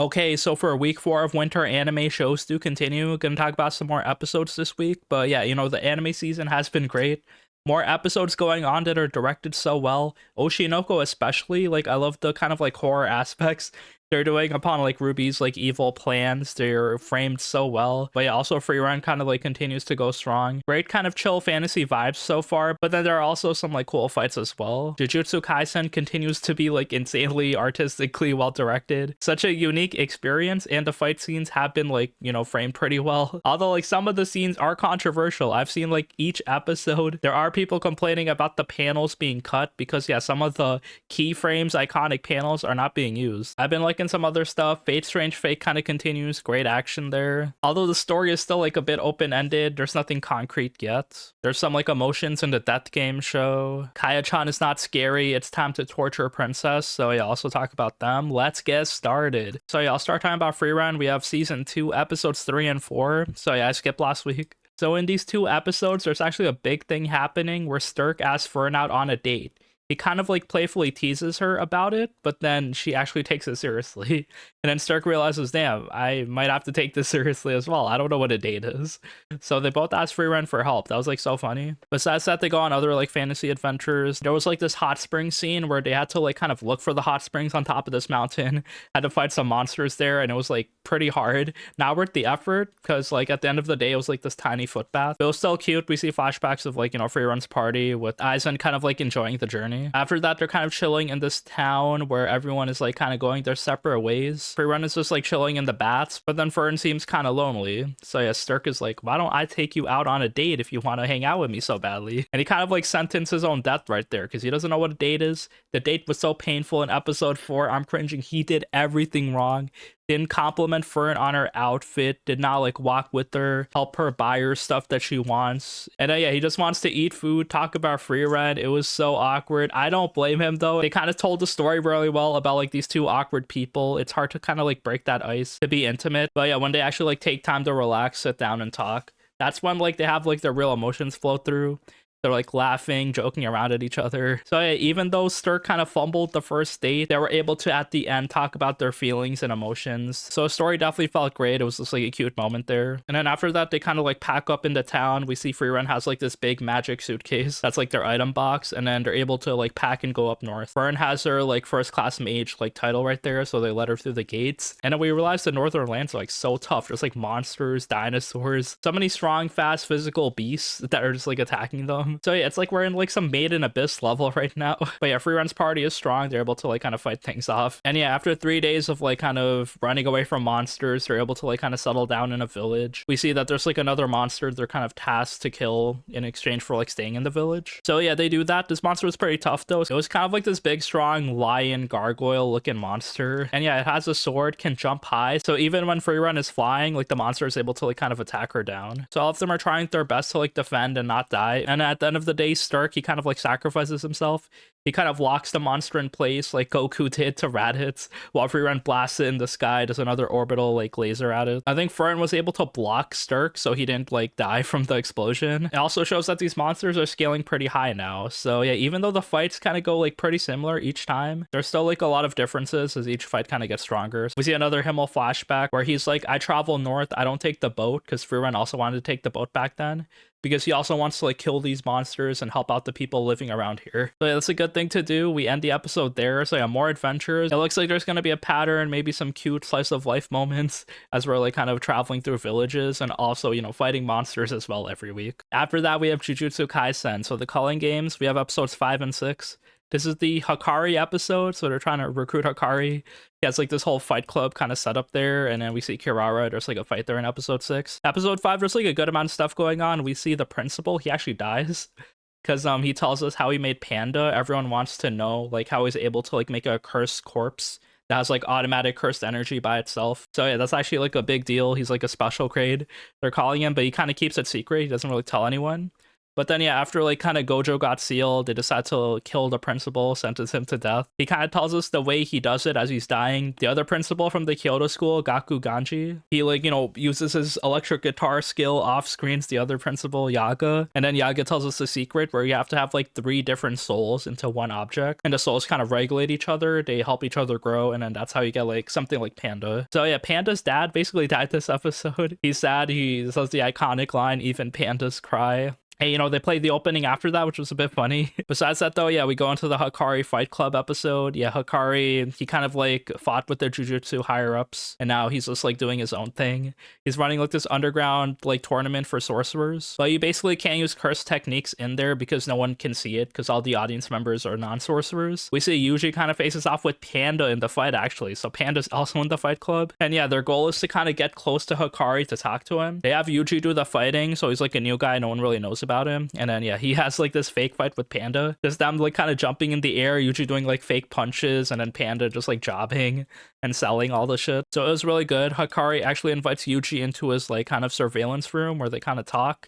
Okay, so for week 4 of winter, anime shows do continue. Gonna talk about some more episodes this week, but yeah, the anime season has been great. More episodes going on that are directed so well. Oshinoko especially, like I love the kind of like horror aspects they're doing upon like Ruby's like evil plans. They're framed so well. But yeah, also Frieren kind of like continues to go strong. Great kind of chill fantasy vibes so far, but then there are also some like cool fights as well. Jujutsu Kaisen continues to be like insanely artistically well directed. Such a unique experience, and the fight scenes have been like, framed pretty well. Although like some of the scenes are controversial. I've seen like each episode, there are people complaining about the panels being cut because yeah, some of the keyframes, iconic panels are not being used. I've been liking some other stuff. Fate Strange Fate kind of continues. Great action there. Although the story is still like a bit open-ended, there's nothing concrete yet. There's some like emotions in the Death Game show. Kaya-chan is not scary. It's time to torture a princess. So yeah, also talk about them. Let's get started. So yeah, I'll start talking about Frieren. We have season 2, episodes 3 and 4. So yeah, I skipped last week. So in these 2 episodes, there's actually a big thing happening where Sturk asks Fern out on a date. He kind of like playfully teases her about it, but then she actually takes it seriously. And then Sturk realizes, damn, I might have to take this seriously as well. I don't know what a date is. So they both ask Frieren for help. That was like so funny. Besides that, they go on other like fantasy adventures. There was like this hot spring scene where they had to like kind of look for the hot springs on top of this mountain. Had to fight some monsters there, and it was like pretty hard. Not worth the effort, because like at the end of the day, it was like this tiny footbath. But it was still cute. We see flashbacks of like, Friren's party with Aizen kind of like enjoying the journey. After that, they're kind of chilling in this town where everyone is like kind of going their separate ways. Frieren is just like chilling in the baths, but then Fern seems kind of lonely. So yeah, Sturk is like, why don't I take you out on a date if you want to hang out with me so badly? And he kind of like sentenced his own death right there because he doesn't know what a date is. The date was so painful in episode 4. I'm cringing. He did everything wrong. Didn't compliment Fern on her outfit, did not like walk with her, help her buy her stuff that she wants. And yeah, he just wants to eat food, talk about Frieren. It was so awkward. I don't blame him though. They kind of told the story really well about like these 2 awkward people. It's hard to kind of like break that ice to be intimate. But yeah, when they actually like take time to relax, sit down and talk, that's when like they have like their real emotions flow through. They're like laughing, joking around at each other. So yeah, even though Sturk kind of fumbled the first date, they were able to at the end talk about their feelings and emotions. So the story definitely felt great. It was just like a cute moment there. And then after that, they kind of like pack up into town. We see Frieren has like this big magic suitcase. That's like their item box. And then they're able to like pack and go up north. Fern has her like first class mage like title right there. So they let her through the gates. And then we realized the northern lands are like so tough. There's like monsters, dinosaurs, so many strong, fast, physical beasts that are just like attacking them. So yeah, it's like we're in like some Maiden Abyss level right now. But yeah, Frieren's party is strong. They're able to like kind of fight things off. And yeah, after 3 days of like kind of running away from monsters, they're able to like kind of settle down in a village. We see that there's like another monster they're kind of tasked to kill in exchange for like staying in the village. So yeah, they do that. This monster was pretty tough though. It was kind of like this big, strong lion gargoyle looking monster. And yeah, it has a sword, can jump high. So even when Frieren is flying, like the monster is able to like kind of attack her down. So all of them are trying their best to like defend and not die. And at the end of the day, Stark, he kind of like sacrifices himself. He kind of locks the monster in place like Goku did to Raditz, while Frieren blasts it in the sky, does another orbital like laser at it. I think Frieren was able to block Sturk so he didn't like die from the explosion. It also shows that these monsters are scaling pretty high now. So yeah, even though the fights kind of go like pretty similar each time, there's still like a lot of differences as each fight kind of gets stronger. We see another Himmel flashback where he's like, I travel north, I don't take the boat, because Frieren also wanted to take the boat back then, because he also wants to like kill these monsters and help out the people living around here. So yeah, that's a good thing to do. We end the episode there. So yeah, more adventures. It looks like there's going to be a pattern, maybe some cute slice of life moments as we're like kind of traveling through villages and also, fighting monsters as well every week. After that, we have Jujutsu Kaisen. So the Culling games, we have episodes 5 and 6. This is the Hikari episode, so they're trying to recruit Hikari. He has like this whole fight club kind of set up there, and then we see Kirara. There's like a fight there in episode 6. Episode 5, there's like a good amount of stuff going on. We see the principal, he actually dies because he tells us how he made Panda. Everyone wants to know like how he's able to like make a cursed corpse that has like automatic cursed energy by itself. So yeah, that's actually like a big deal. He's like a special grade, they're calling him, but he kind of keeps it secret. He doesn't really tell anyone. But then, yeah, after like kind of Gojo got sealed, they decide to kill the principal, sentence him to death. He kind of tells us the way he does it as he's dying. The other principal from the Kyoto school, Gaku Ganji, he like, uses his electric guitar skill off screens the other principal, Yaga. And then Yaga tells us the secret where you have to have like 3 different souls into one object. And the souls kind of regulate each other. They help each other grow. And then that's how you get like something like Panda. So yeah, Panda's dad basically died this episode. He's sad. He says the iconic line, "Even pandas cry." Hey, they played the opening after that, which was a bit funny. Besides that, though, yeah, we go into the Hikari Fight Club episode. Yeah, Hikari, he kind of like fought with the Jujutsu higher-ups, and now he's just like doing his own thing. He's running like this underground like tournament for sorcerers, but you basically can't use curse techniques in there because no one can see it because all the audience members are non-sorcerers. We see Yuji kind of faces off with Panda in the fight, actually. So Panda's also in the fight club. And yeah, their goal is to kind of get close to Hikari to talk to him. They have Yuji do the fighting, so he's like a new guy no one really knows about him. And then yeah, he has like this fake fight with Panda, just them like kind of jumping in the air, Yuji doing like fake punches, and then Panda just like jobbing and selling all the shit. So it was really good. Hikari actually invites Yuji into his like kind of surveillance room where they kind of talk.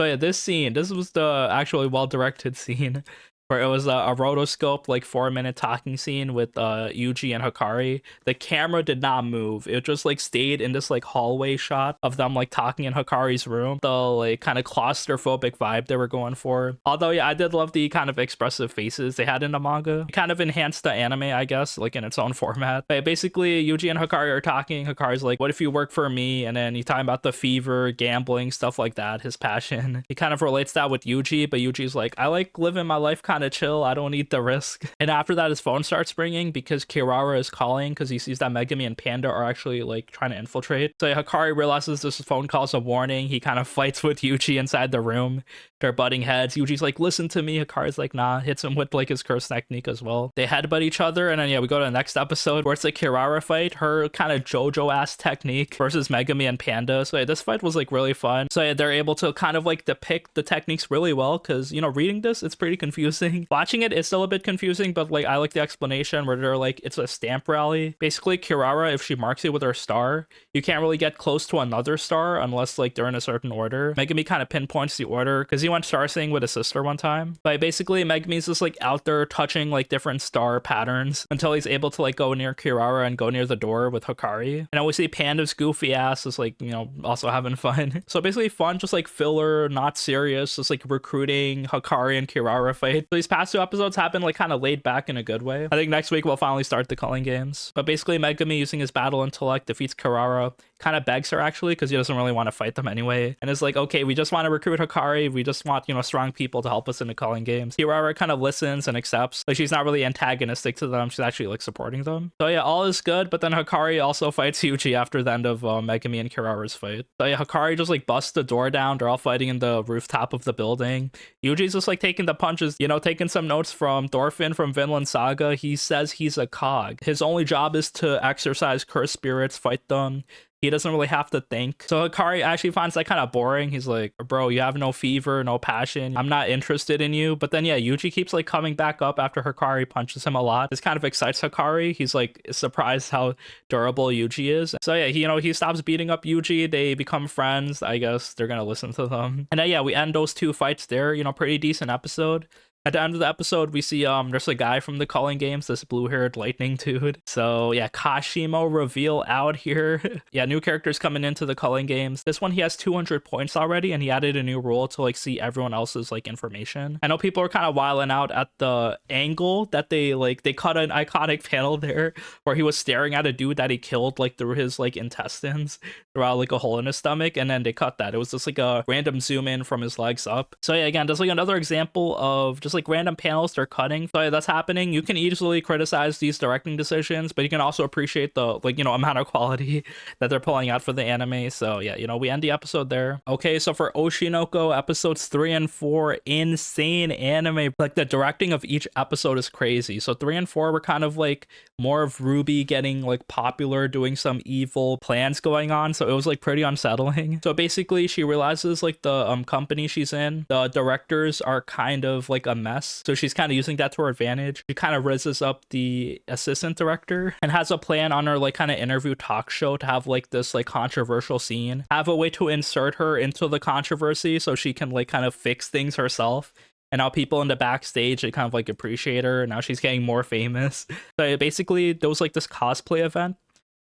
So yeah, this was the actually well-directed scene where it was a rotoscope like 4-minute talking scene with Yuji and Hikari. The camera did not move. It just like stayed in this like hallway shot of them like talking in Hikari's room. The like kind of claustrophobic vibe they were going for. Although yeah, I did love the kind of expressive faces they had in the manga. It kind of enhanced the anime, I guess, like in its own format. But basically, Yuji and Hikari are talking. Hikari's like, "What if you work for me?" And then he's talking about the fever, gambling, stuff like that, his passion. He kind of relates that with Yuji, but Yuji's like, "I like living my life kind of chill. I don't need the risk." And after that, his phone starts ringing because Kirara is calling because he sees that Megami and Panda are actually like trying to infiltrate. So Hikari realizes this phone call is a warning. He kind of fights with Yuji inside the room. They're butting heads. Yuji's like, "Listen to me." Hikari's like, "Nah." Hits him with like his curse technique as well. They headbutt each other, and then yeah, we go to the next episode where it's a Kirara fight, her kind of JoJo ass technique versus Megami and Panda. So yeah, this fight was like really fun. So yeah, they're able to kind of like depict the techniques really well because reading this, it's pretty confusing. Watching it is still a bit confusing, but like I like the explanation where they're like, it's a stamp rally. Basically, Kirara, if she marks you with her star, you can't really get close to another star unless like they're in a certain order. Megami kind of pinpoints the order because he went star seeing with his sister one time. But basically, Megami's just like out there touching like different star patterns until he's able to like go near Kirara and go near the door with Hikari. And we see Panda's goofy ass is like, also having fun. So basically fun, just like filler, not serious, just like recruiting Hikari and Kirara fight. So these past 2 episodes have been like kind of laid back in a good way. I think next week we'll finally start the Culling games. But basically Megami using his battle intellect defeats Kirara, kind of begs her actually because he doesn't really want to fight them anyway. And is like, "Okay, we just want to recruit Hikari. We just want, strong people to help us in the Culling games." Kirara kind of listens and accepts. Like she's not really antagonistic to them. She's actually like supporting them. So yeah, all is good. But then Hikari also fights Yuji after the end of Megami and Kirara's fight. So yeah, Hikari just like busts the door down. They're all fighting in the rooftop of the building. Yuji's just like taking the punches, taking some notes from Thorfinn from Vinland Saga. He says he's a cog. His only job is to exercise cursed spirits, fight them. He doesn't really have to think. So Hikari actually finds that kind of boring. He's like, "Bro, you have no fever, no passion. I'm not interested in you." But then yeah, Yuji keeps like coming back up after Hikari punches him a lot. This kind of excites Hikari. He's like surprised how durable Yuji is. So yeah, he stops beating up Yuji. They become friends. I guess they're gonna listen to them. And then yeah, we end those 2 fights there. Pretty decent episode. At the end of the episode, we see there's a guy from the Culling games, this blue-haired lightning dude. So yeah, Kashimo reveal out here. Yeah, new characters coming into the Culling games. This one, he has 200 points already, and he added a new rule to like see everyone else's like information. I know people are kind of wilding out at the angle that they cut an iconic panel there where he was staring at a dude that he killed like through his like intestines, throughout like a hole in his stomach, and then they cut that. It was just like a random zoom in from his legs up. So yeah, again, there's like another example of just like random panels they're cutting. So yeah, that's happening. You can easily criticize these directing decisions, but you can also appreciate the amount of quality that they're pulling out for the anime. So yeah, we end the episode there. Okay, so for Oshinoko episodes 3 and 4, insane anime. Like the directing of each episode is crazy. So 3 and 4 were kind of like more of Ruby getting like popular, doing some evil plans going on. So it was like pretty unsettling. So basically she realizes like the company she's in, the directors are kind of like a mess. So she's kind of using that to her advantage. She kind of rizzes up the assistant director and has a plan on her like kind of interview talk show to have like this like controversial scene, have a way to insert her into the controversy so she can like kind of fix things herself. And now people in the backstage, they kind of like appreciate her. Now she's getting more famous. So basically, there was like this cosplay event.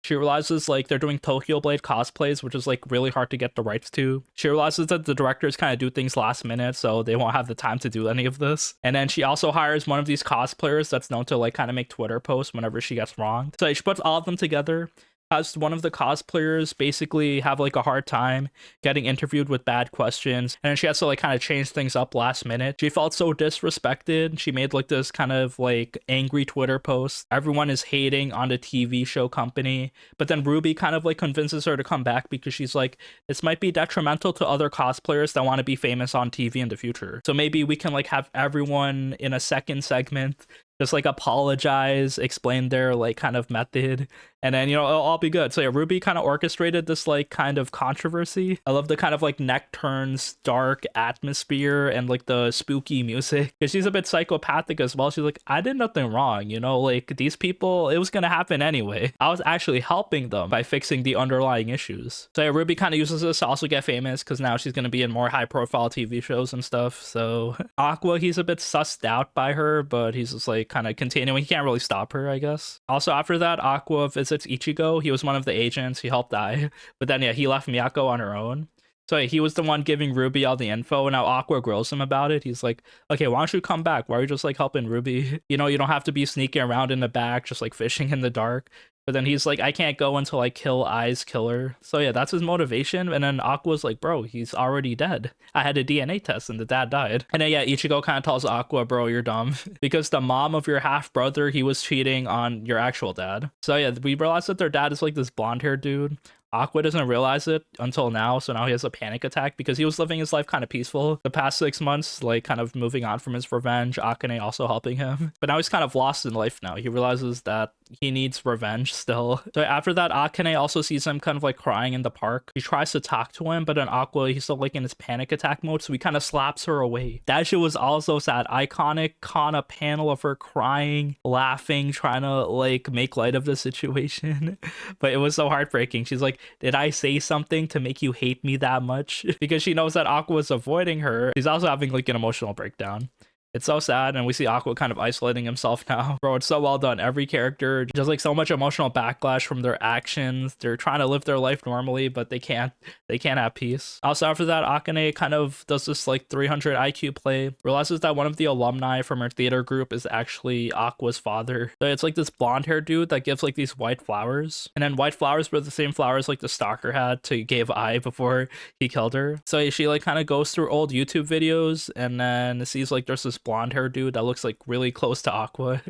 She realizes like they're doing Tokyo Blade cosplays, which is like really hard to get the rights to. She realizes that the directors kind of do things last minute, so they won't have the time to do any of this. And then she also hires one of these cosplayers that's known to like kind of make Twitter posts whenever she gets wrong. So she puts all of them together, has one of the cosplayers basically have like a hard time getting interviewed with bad questions, and then she has to like kind of change things up last minute. She felt so disrespected. She made like this kind of like angry Twitter post. Everyone is hating on the TV show company, but then Ruby kind of like convinces her to come back because she's like, this might be detrimental to other cosplayers that want to be famous on TV in the future. So maybe we can like have everyone in a second segment just like apologize, explain their like kind of method, and then, you know, it'll all be good. So yeah, Ruby kind of orchestrated this like kind of controversy. I love the kind of like neck turns, dark atmosphere, and like the spooky music, because she's a bit psychopathic as well. She's like, I did nothing wrong, you know, like these people, it was gonna happen anyway. I was actually helping them by fixing the underlying issues. So yeah, Ruby kind of uses this to also get famous, because now she's gonna be in more high profile TV shows and stuff. So Aqua, he's a bit sussed out by her, but he's just like kind of continuing. He can't really stop her, I guess. Also after that, Aqua visits Ichigo. He was one of the agents. He helped die, but then yeah, he left Miyako on her own. So yeah, he was the one giving Ruby all the info, and now Aqua grills him about it. He's like, okay, why don't you come back? Why are you just like helping Ruby? You know, you don't have to be sneaking around in the back just like fishing in the dark. But then he's like, I can't go until I kill Ai's killer. So yeah, that's his motivation. And then Aqua's like, bro, he's already dead. I had a DNA test and the dad died. And then yeah, Ichigo kind of tells Aqua, bro, you're dumb. Because the mom of your half-brother, he was cheating on your actual dad. So yeah, we realized that their dad is like this blonde-haired dude. Aqua doesn't realize it until now, so now he has a panic attack because he was living his life kind of peaceful the past 6 months, like kind of moving on from his revenge, Akane also helping him. But now he's kind of lost in life now. He realizes that he needs revenge still. So after that, Akane also sees him kind of like crying in the park. He tries to talk to him, but then Aqua, he's still like in his panic attack mode, so he kind of slaps her away. That shit was also sad. Iconic Kana panel of her crying, laughing, trying to like make light of the situation. But it was so heartbreaking. She's like, did I say something to make you hate me that much? Because she knows that Aqua is avoiding her. She's also having like an emotional breakdown. It's so sad, and we see Aqua kind of isolating himself now. Bro, it's so well done. Every character just like so much emotional backlash from their actions. They're trying to live their life normally, but they can't have peace. Also after that, Akane kind of does this like 300 IQ play, realizes that one of the alumni from her theater group is actually Aqua's father. So it's like this blonde haired dude that gives like these white flowers, and then white flowers were the same flowers like the stalker had to give Ai before he killed her. So she like kind of goes through old YouTube videos and then sees like there's this blonde hair dude that looks like really close to Aqua.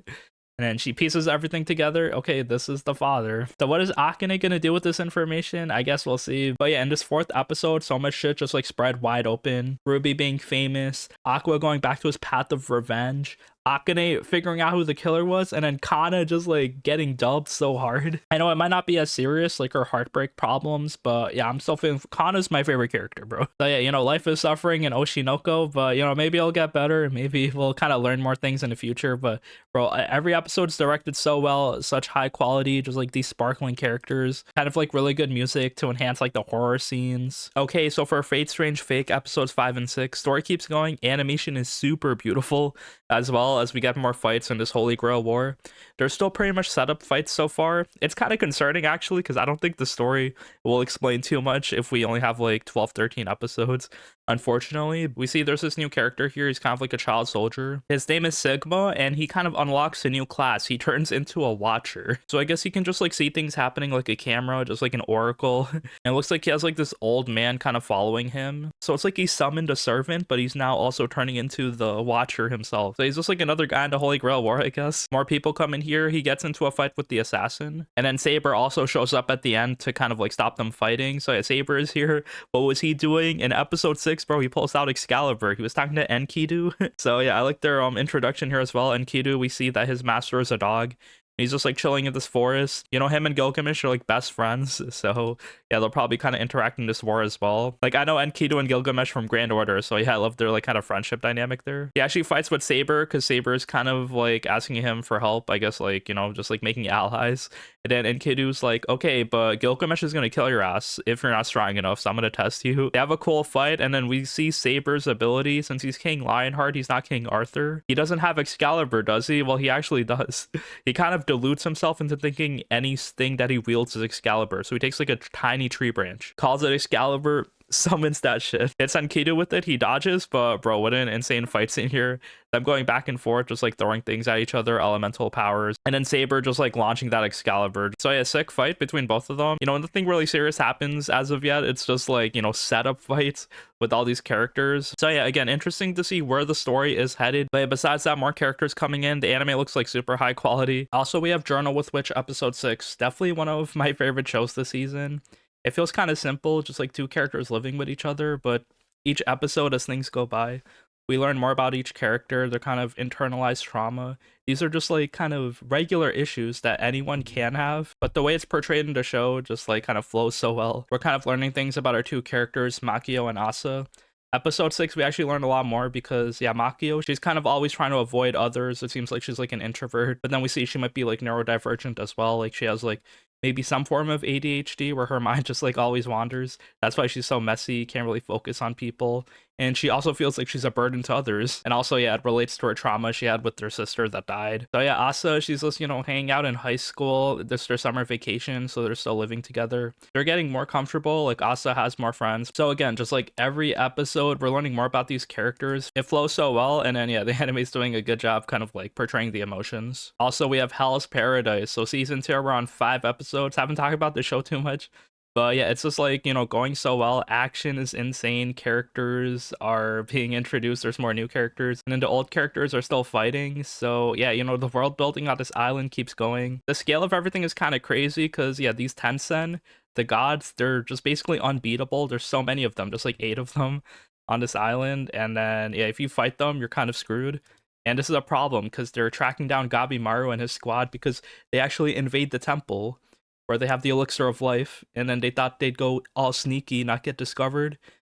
And then she pieces everything together. Okay, this is the father. So what is Akane gonna do with this information? I guess we'll see. But yeah, in this 4th episode, so much shit just like spread wide open. Ruby being famous, Aqua going back to his path of revenge, Akane figuring out who the killer was, and then Kana just like getting dubbed so hard. I know it might not be as serious like her heartbreak problems, but yeah, I'm still feeling Kana's my favorite character, bro. So yeah, you know, life is suffering in Oshinoko, but you know, maybe it'll get better. Maybe we'll kind of learn more things in the future. But bro, every episode's directed so well, such high quality, just like these sparkling characters, kind of like really good music to enhance like the horror scenes. Okay, so for Fate Strange Fake episodes 5 and 6, story keeps going. Animation is super beautiful, as well as we get more fights in this Holy Grail war. There's still pretty much setup fights so far. It's kind of concerning actually, because I don't think the story will explain too much if we only have like 12-13 episodes. Unfortunately, we see there's this new character here. He's kind of like a child soldier. His name is Sigma, and he kind of unlocks a new class. He turns into a watcher. So I guess he can just like see things happening like a camera, just like an oracle. And it looks like he has like this old man kind of following him. So it's like he summoned a servant, but he's now also turning into the watcher himself. So he's just like another guy in the Holy Grail war, I guess. More people come in here. He gets into a fight with the assassin. And then Saber also shows up at the end to kind of like stop them fighting. So yeah, Saber is here. What was he doing? In episode 6, bro, he pulls out Excalibur. He was talking to Enkidu. So yeah, I like their introduction here as well. Enkidu, we see that his master is a dog. He's just like chilling in this forest. You know, him and Gilgamesh are like best friends. So yeah, they'll probably kind of interact in this war as well. Like I know Enkidu and Gilgamesh from Grand Order, so yeah, I love their like kind of friendship dynamic there. He actually fights with Saber because Saber is kind of like asking him for help, I guess, like, you know, just like making allies. And then Enkidu's like, okay, but Gilgamesh is gonna kill your ass if you're not strong enough, so I'm gonna test you. They have a cool fight, and then we see Saber's ability. Since he's King Lionheart, he's not King Arthur. He doesn't have Excalibur, does he? Well, he actually does. He kind of deludes himself into thinking anything that he wields is Excalibur. So he takes like a tiny tree branch, calls it Excalibur, summons that shit. Hits Enkidu with it, he dodges, but bro, what an insane fight scene here. Them going back and forth, just like throwing things at each other, elemental powers, and then Saber just like launching that Excalibur. So yeah, sick fight between both of them. You know, nothing really serious happens as of yet. It's just like, you know, setup fights with all these characters. So yeah, again, interesting to see where the story is headed. But yeah, besides that, more characters coming in. The anime looks like super high quality. Also, we have Journal with Witch episode 6. Definitely one of my favorite shows this season. It feels kind of simple, just like two characters living with each other, but each episode, as things go by, we learn more about each character, their kind of internalized trauma. These are just like kind of regular issues that anyone can have, but the way it's portrayed in the show just like kind of flows so well. We're kind of learning things about our two characters, Makio and Asa. Episode 6, we actually learned a lot more because, yeah, Makio, she's kind of always trying to avoid others. It seems like she's like an introvert, but then we see she might be like neurodivergent as well. Like she has like maybe some form of ADHD where her mind just like always wanders. That's why she's so messy, can't really focus on people. And she also feels like she's a burden to others. And also, yeah, it relates to her trauma she had with her sister that died. So yeah, Asa, she's just, you know, hanging out in high school. This is their summer vacation, so they're still living together. They're getting more comfortable. Like Asa has more friends. So again, just like every episode, we're learning more about these characters. It flows so well. And then yeah, the anime's doing a good job kind of like portraying the emotions. Also, we have Hell's Paradise. So season 2, we're on 5 episodes. Haven't talked about the show too much. But yeah, it's just like, you know, going so well. Action is insane. Characters are being introduced. There's more new characters. And then the old characters are still fighting. So yeah, you know, the world building on this island keeps going. The scale of everything is kind of crazy because, yeah, these Tensen, the gods, they're just basically unbeatable. There's so many of them, just like 8 of them on this island. And then, yeah, if you fight them, you're kind of screwed. And this is a problem because they're tracking down Gabimaru and his squad because they actually invade the temple where they have the elixir of life, and then they thought they'd go all sneaky, not get discovered.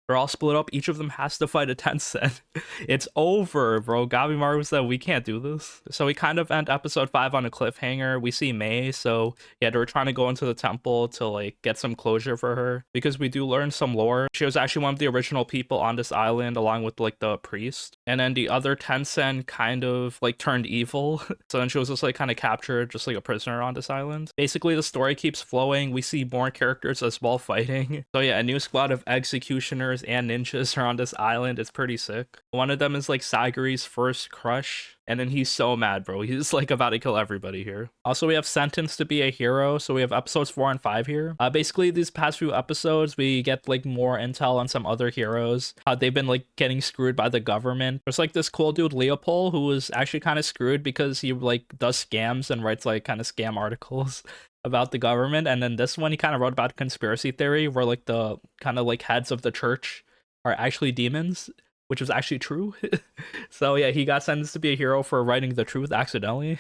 They're all split up. Each of them has to fight a Tensen. It's over, bro. Gabimaru said, we can't do this. So we kind of end episode 5 on a cliffhanger. We see Mei, so yeah, they were trying to go into the temple to like get some closure for her, because we do learn some lore. She was actually one of the original people on this island, along with like the priest. And then the other Tensen kind of like turned evil. So then she was just like kind of captured, just like a prisoner on this island. Basically, the story keeps flowing. We see more characters as well fighting. So yeah, a new squad of executioners and ninjas are on this island. It's pretty sick. One of them is like Sagari's first crush, and then he's so mad, bro. He's like about to kill everybody here. Also, we have Sentenced to be a Hero, so we have episodes 4 and 5 here. Basically, these past few episodes, we get like more intel on some other heroes, how they've been like getting screwed by the government. There's like this cool dude Leopold who was actually kind of screwed because he like does scams and writes like kind of scam articles about the government. And then this one, he kind of wrote about conspiracy theory where like the kind of like heads of the church are actually demons, which was actually true. So yeah, he got sentenced to be a hero for writing the truth accidentally.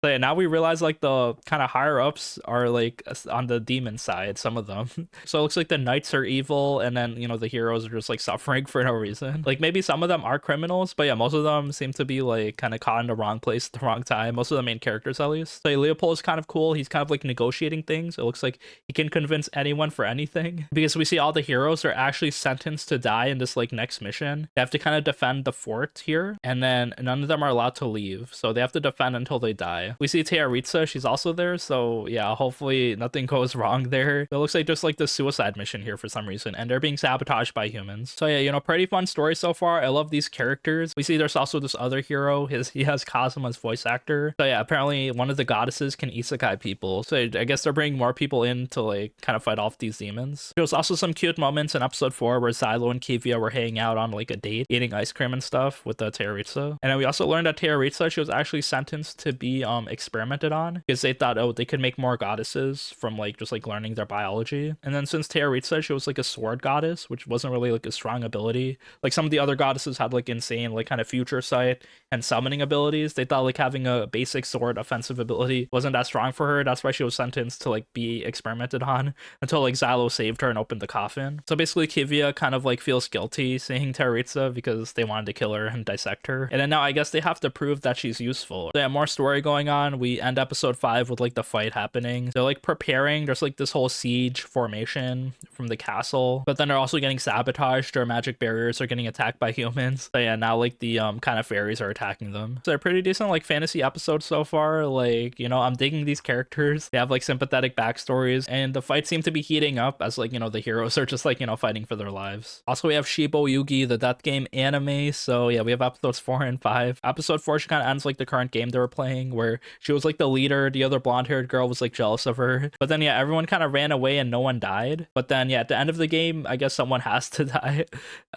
So yeah, now we realize like the kind of higher ups are like on the demon side, some of them. So it looks like the knights are evil, and then, you know, the heroes are just like suffering for no reason. Like maybe some of them are criminals, but yeah, most of them seem to be like kind of caught in the wrong place at the wrong time. Most of the main characters, at least. So yeah, Leopold is kind of cool. He's kind of like negotiating things. It looks like he can convince anyone for anything, because we see all the heroes are actually sentenced to die in this like next mission. They have to kind of defend the fort here, and then none of them are allowed to leave, so they have to defend until they die. We see Tearitza, she's also there, so yeah, hopefully nothing goes wrong there. It looks like there's like this suicide mission here for some reason, and they're being sabotaged by humans. So yeah, you know, pretty fun story so far. I love these characters. We see there's also this other hero, he has Kazuma's voice actor. So yeah, apparently one of the goddesses can isekai people, so I guess they're bringing more people in to like kind of fight off these demons. There was also some cute moments in episode 4 where Xylo and Kivia were hanging out on like a date, eating ice cream and stuff with the Tearitza. And then we also learned that Tearitza, she was actually sentenced to be experimented on because they thought, oh, they could make more goddesses from like just like learning their biology. And then since Teoritsa, she was like a sword goddess, which wasn't really like a strong ability. Like some of the other goddesses had like insane like kind of future sight and summoning abilities. They thought like having a basic sword offensive ability wasn't that strong for her. That's why she was sentenced to like be experimented on until like Xylo saved her and opened the coffin. So basically Kivia kind of like feels guilty seeing Teoritsa because they wanted to kill her and dissect her. And then now I guess they have to prove that she's useful. So yeah, more story going on. We end episode 5 with like the fight happening. They're like preparing. There's like this whole siege formation from the castle, but then they're also getting sabotaged. Their magic barriers are getting attacked by humans. So yeah, now like the kind of fairies are attacking them. So they're pretty decent like fantasy episodes so far. Like, you know, I'm digging these characters. They have like sympathetic backstories, and the fights seem to be heating up as like, you know, the heroes are just like, you know, fighting for their lives. Also, we have Shiboyugi, the Death Game anime. So yeah, we have episodes 4 and 5. Episode 4, she kind of ends like the current game they were playing, where she was like the leader. The other blonde-haired girl was like jealous of her. But then yeah, everyone kind of ran away and no one died. But then yeah, at the end of the game, I guess someone has to die.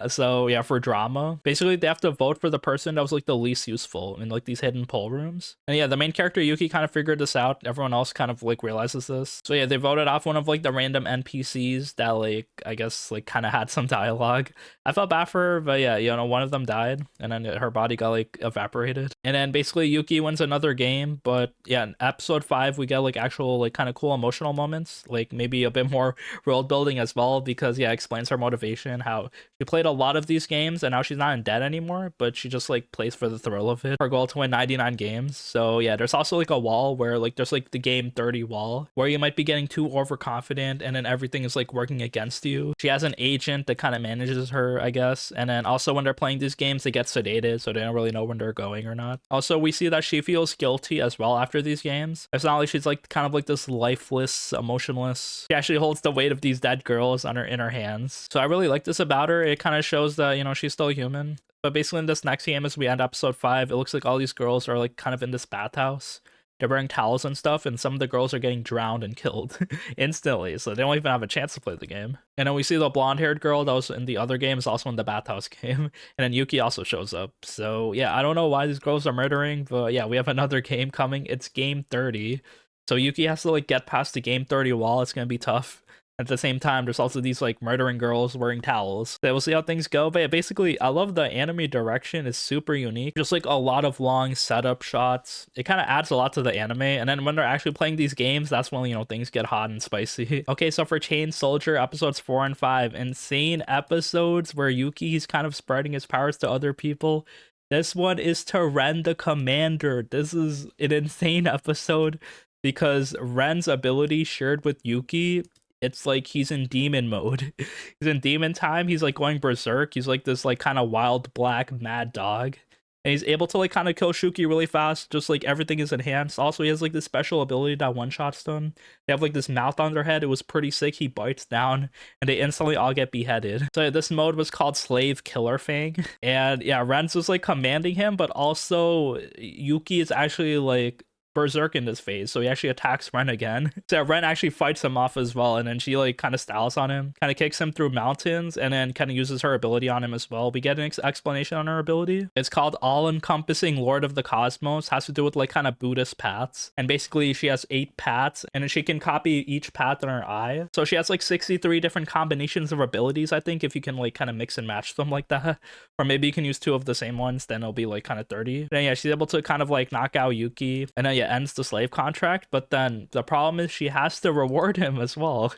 So yeah, for drama, basically they have to vote for the person that was like the least useful in like these hidden poll rooms. And yeah, the main character Yuki kind of figured this out. Everyone else kind of like realizes this. So yeah, they voted off one of like the random NPCs that like I guess like kind of had some dialogue. I felt bad for her, but yeah, you know, one of them died and then her body got like evaporated. And then basically Yuki wins another game. But yeah, in episode 5 we get like actual like kind of cool emotional moments, like maybe a bit more world building as well, because yeah, it explains her motivation, how she played a lot of these games and now she's not in debt anymore, but she just like plays for the thrill of it. Her goal to win 99 games. So yeah, there's also like a wall where like there's like the game 30 wall where you might be getting too overconfident and then everything is like working against you. She has an agent that kind of manages her, I guess. And then also when they're playing these games, they get sedated, so they don't really know when they're going or not. Also, we see that she feels guilty as well after these games. It's not like she's like kind of like this lifeless, emotionless. She actually holds the weight of these dead girls on her in her hands. So I really like this about her. It kind of shows that, you know, she's still human. But basically in this next game, as we end episode 5, it looks like all these girls are like kind of in this bathhouse. They're wearing towels and stuff, and some of the girls are getting drowned and killed instantly, so they don't even have a chance to play the game. And then we see the blonde-haired girl that was in the other game is also in the bathhouse game, and then Yuki also shows up. So yeah, I don't know why these girls are murdering, but yeah, we have another game coming. It's game 30, so Yuki has to like get past the game 30 wall. It's gonna be tough. At the same time, there's also these like murdering girls wearing towels. So we'll see how things go. But yeah, basically, I love the anime direction. It's super unique. Just like a lot of long setup shots. It kind of adds a lot to the anime. And then when they're actually playing these games, that's when, you know, things get hot and spicy. Okay, so for Chain Soldier, episodes 4 and 5, insane episodes where Yuki's kind of spreading his powers to other people. This one is to Ren the Commander. This is an insane episode because Ren's ability shared with Yuki, it's like he's in demon mode. He's in demon time. He's like going berserk. He's like this like kind of wild black mad dog. And he's able to like kind of kill Shuki really fast. Just like everything is enhanced. Also, he has like this special ability that one-shots them. They have like this mouth on their head. It was pretty sick. He bites down and they instantly all get beheaded. So this mode was called Slave Killer Fang. And yeah, Ren's was like commanding him, but also Yuki is actually like berserk in this phase, so he actually attacks Ren again. So Ren actually fights him off as well, and then she like kind of styles on him, kind of kicks him through mountains, and then kind of uses her ability on him as well. We get an explanation on her ability. It's called All-Encompassing Lord of the Cosmos. Has to do with like kind of Buddhist paths, and basically she has 8 paths, and then she can copy each path in her eye. So she has like 63 different combinations of abilities, I think, if you can like kind of mix and match them like that. Or maybe you can use 2 of the same ones, then it'll be like kind of 30. Then yeah, she's able to kind of like knock out Yuki, and then ends the slave contract. But then the problem is she has to reward him as well.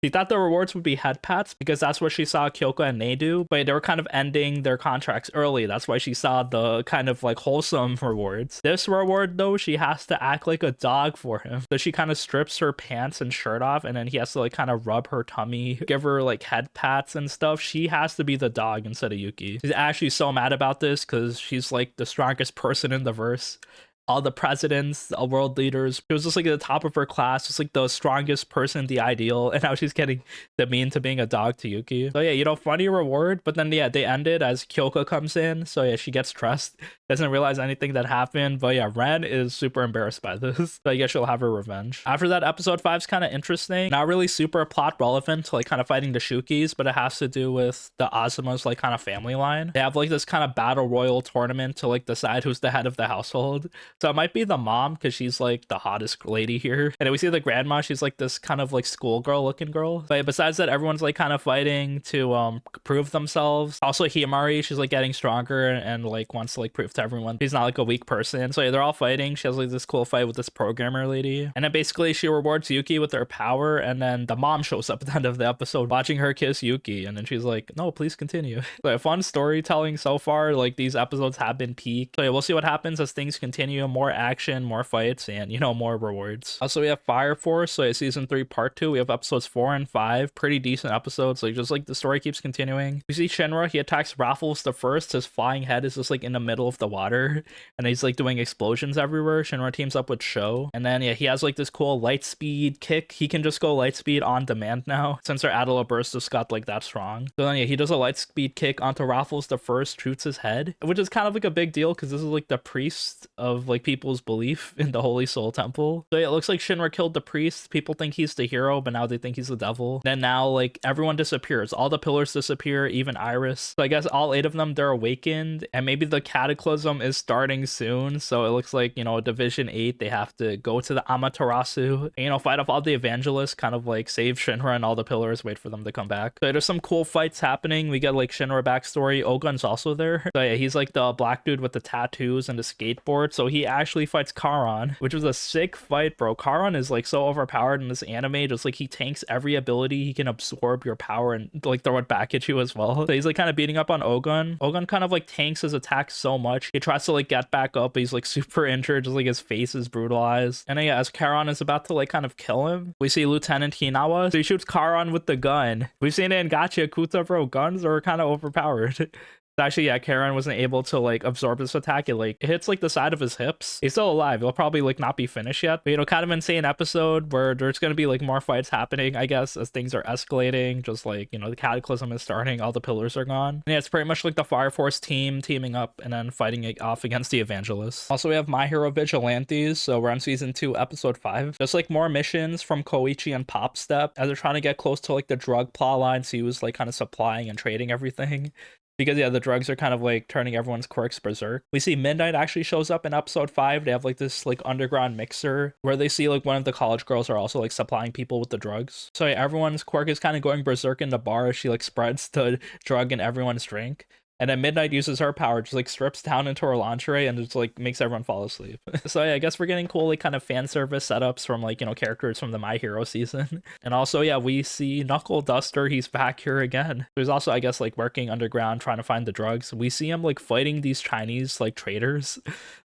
She thought the rewards would be head pats because that's what she saw Kyoka and Nei do, but they were kind of ending their contracts early. That's why she saw the kind of like wholesome rewards. This reward though, she has to act like a dog for him. So she kind of strips her pants and shirt off, and then he has to like kind of rub her tummy, give her like head pats and stuff. She has to be the dog instead of Yuki. She's actually so mad about this because she's like the strongest person in the verse. All the presidents, all world leaders. She was just like at the top of her class, just like the strongest person, the ideal. And now she's getting demeaned to being a dog to Yuki. So yeah, you know, funny reward. But then yeah, they ended as Kyoka comes in. So yeah, she gets stressed doesn't realize anything that happened. But yeah, Ren is super embarrassed by this. So I guess she'll have her revenge. After that, episode 5 is kind of interesting. Not really super plot relevant to like kind of fighting the Shukis, but it has to do with the Azuma's like kind of family line. They have like this kind of battle royal tournament to like decide who's the head of the household. So it might be the mom because she's like the hottest lady here. And then we see the grandma. She's like this kind of like schoolgirl looking girl. But besides that, everyone's like kind of fighting to prove themselves. Also Hiyamari, she's like getting stronger and like wants to like prove to everyone she's not like a weak person. So yeah, they're all fighting. She has like this cool fight with this programmer lady. And then basically she rewards Yuki with her power. And then the mom shows up at the end of the episode watching her kiss Yuki. And then she's like, no, please continue. So fun storytelling so far. Like these episodes have been peak. So yeah, we'll see what happens as things continue. More action, more fights, and you know, more rewards. Also, we have Fire Force. So yeah, season 3 part 2. We have episodes 4 and 5. Pretty decent episodes. Like just like the story keeps continuing. We see Shinra, he attacks Raffles the First. His flying head is just like in the middle of the water. And he's like doing explosions everywhere. Shinra teams up with Sho. And then yeah, he has like this cool light speed kick. He can just go light speed on demand now since their Adela burst just got like that strong. So then yeah, he does a light speed kick onto Raffles the First, shoots his head, which is kind of like a big deal because this is like the priest of like people's belief in the Holy Soul Temple. So yeah, it looks like Shinra killed the priest. People think he's the hero, but now they think he's the devil. Then now like everyone disappears. All the pillars disappear, even Iris. So I guess all 8 of them, they're awakened, and maybe the cataclysm is starting soon. So it looks like, you know, Division 8, they have to go to the Amaterasu and, you know, fight off all the evangelists, kind of like save Shinra and all the pillars, wait for them to come back. So there's some cool fights happening. We get like Shinra backstory. Ogun's also there. So yeah, he's like the black dude with the tattoos and the skateboard. So he actually fights Karan, which was a sick fight, bro. Karan is like so overpowered in this anime. Just like he tanks every ability. He can absorb your power and like throw it back at you as well. So he's like kind of beating up on Ogun. Ogun kind of like tanks his attacks so much. He tries to like get back up, but he's like super injured. Just like his face is brutalized. And then yeah, as Karan is about to like kind of kill him, we see Lieutenant Hinawa. So he shoots Karan with the gun. We've seen it in Gacha Kuta, bro. Guns are kind of overpowered. Actually, yeah, Karen wasn't able to like absorb this attack. It hits like the side of his hips. He's still alive. He'll probably like not be finished yet. But you know, kind of insane episode where there's gonna be like more fights happening, I guess, as things are escalating. Just like, you know, the cataclysm is starting, all the pillars are gone. And yeah, it's pretty much like the Fire Force team teaming up and then fighting it off against the evangelists. Also, we have My Hero Vigilantes. So we're on season 2, episode 5. Just like more missions from Koichi and Pop Step as they're trying to get close to like the drug plot line. So he was like kind of supplying and trading everything. Because yeah, the drugs are kind of like turning everyone's quirks berserk. We see Midnight actually shows up in episode 5. They have like this like underground mixer where they see like one of the college girls are also like supplying people with the drugs. So yeah, everyone's quirk is kind of going berserk in the bar as she like spreads the drug in everyone's drink. And then Midnight uses her power, just like strips down into her lingerie and just like makes everyone fall asleep. So yeah, I guess we're getting cool like kind of fan service setups from like, you know, characters from the My Hero season. And also, yeah, we see Knuckle Duster. He's back here again. There's also, I guess, like working underground trying to find the drugs. We see him like fighting these Chinese like traders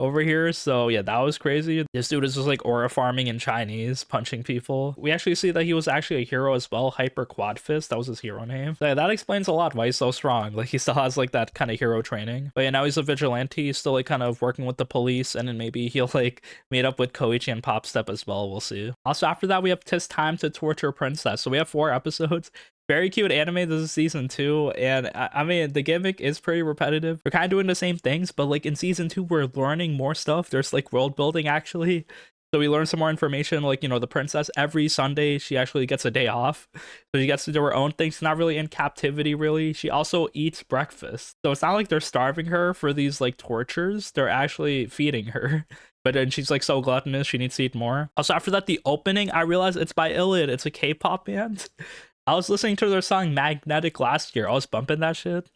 over here. So yeah, that was crazy. This dude is just like aura farming in Chinese, punching people. We actually see that he was actually a hero as well. Hyper Quad Fist, that was his hero name. So yeah, that explains a lot why he's so strong. Like he still has like that kind of hero training. But yeah, now he's a vigilante. He's still like kind of working with the police, and then maybe he'll like meet up with Koichi and Pop Step as well. We'll see. Also after that, we have "'Tis Time to Torture Princess." So we have 4 episodes. Very cute anime. This is season 2, and I mean, the gimmick is pretty repetitive. We're kind of doing the same things, but like in season 2, we're learning more stuff. There's like world building actually. So we learn some more information, like, you know, the princess, every Sunday, she actually gets a day off. So she gets to do her own thing. She's not really in captivity, really. She also eats breakfast. So it's not like they're starving her for these, like, tortures. They're actually feeding her. But then she's, like, so gluttonous, she needs to eat more. Also, after that, the opening, I realized it's by Illid. It's a K-pop band. I was listening to their song Magnetic last year. I was bumping that shit.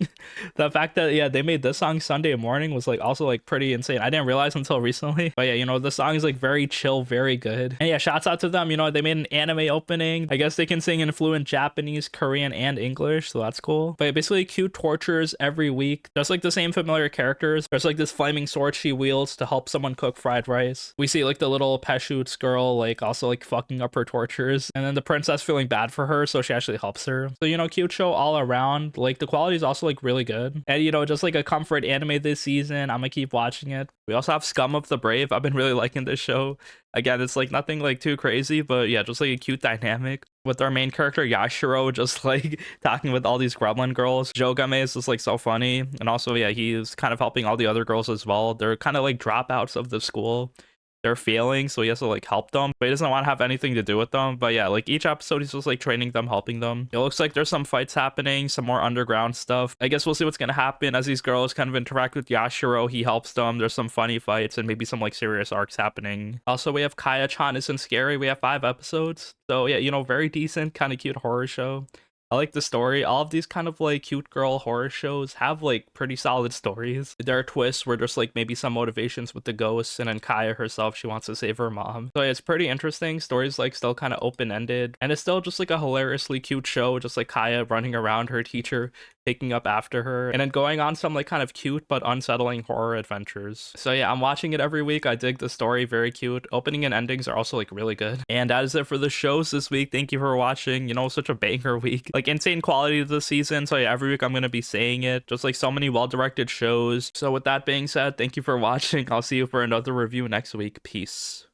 The fact that, yeah, they made this song Sunday morning was like also like pretty insane. I didn't realize until recently. But yeah, you know, the song is like very chill, very good. And yeah, shouts out to them. You know, they made an anime opening. I guess they can sing in fluent Japanese, Korean, and English. So that's cool. But yeah, basically cute tortures every week. Just like the same familiar characters. There's like this flaming sword she wields to help someone cook fried rice. We see like the little Peshut's girl like also like fucking up her tortures. And then the princess feeling bad for her. So she actually actually helps her. So, you know, cute show all around. Like, the quality is also like really good. And, you know, just like a comfort anime this season. I'm gonna keep watching it. We also have Scum of the Brave. I've been really liking this show. Again, it's like nothing like too crazy, but yeah, just like a cute dynamic with our main character Yashiro just like talking with all these gremlin girls. Jogame is just like so funny. And also, yeah, he's kind of helping all the other girls as well. They're kind of like dropouts of the school. They're failing, so he has to like help them, but he doesn't want to have anything to do with them. But yeah, like each episode he's just like training them, helping them. It looks like there's some fights happening, some more underground stuff. I guess we'll see what's gonna happen as these girls kind of interact with Yashiro. He helps them. There's some funny fights and maybe some like serious arcs happening. Also, we have Kaya-chan Isn't Scary. We have 5 episodes, so yeah, you know, very decent, kind of cute horror show. I like the story. All of these kind of like cute girl horror shows have like pretty solid stories. There are twists where there's like maybe some motivations with the ghosts, and then Kaya herself, she wants to save her mom. So yeah, it's pretty interesting. Stories like still kind of open-ended, and it's still just like a hilariously cute show, just like Kaya running around her teacher, picking up after her, and then going on some like kind of cute but unsettling horror adventures. So yeah, I'm watching it every week. I dig the story, very cute. Opening and endings are also like really good. And that is it for the shows this week. Thank you for watching. You know, such a banger week. Like insane quality of the season. So yeah, every week I'm gonna be saying it. Just like so many well-directed shows. So with that being said, thank you for watching. I'll see you for another review next week. Peace.